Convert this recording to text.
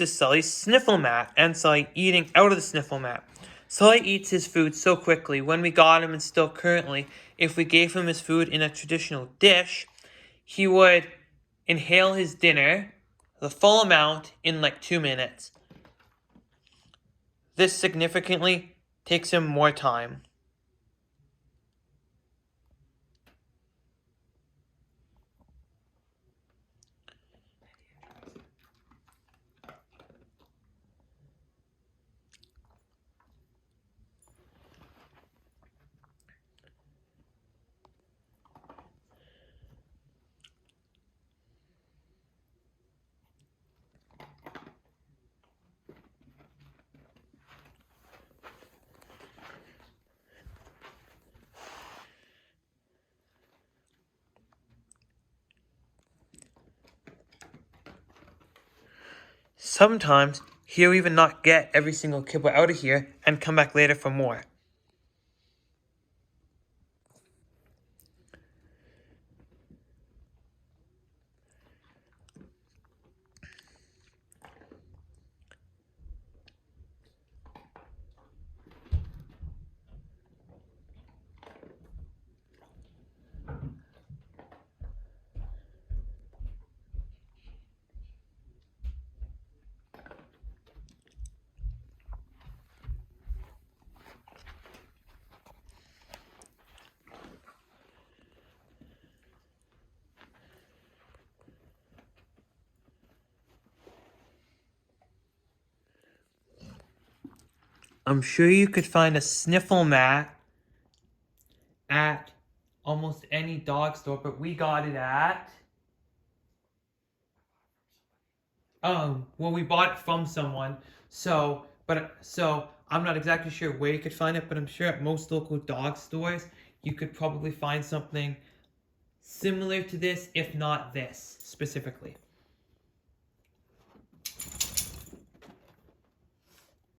This is Sully's sniffle mat, and Sully eating out of the sniffle mat. Sully eats his food so quickly. When we got him, and still currently, if we gave him his food in a traditional dish, he would inhale his dinner, the full amount, in like 2 minutes. This significantly takes him more time. Sometimes he'll even not get every single kibble out of here and come back later for more. I'm sure you could find a sniffle mat at almost any dog store, but we got it at... well, we bought it from someone, so I'm not exactly sure where you could find it, but I'm sure at most local dog stores, you could probably find something similar to this, if not this, specifically.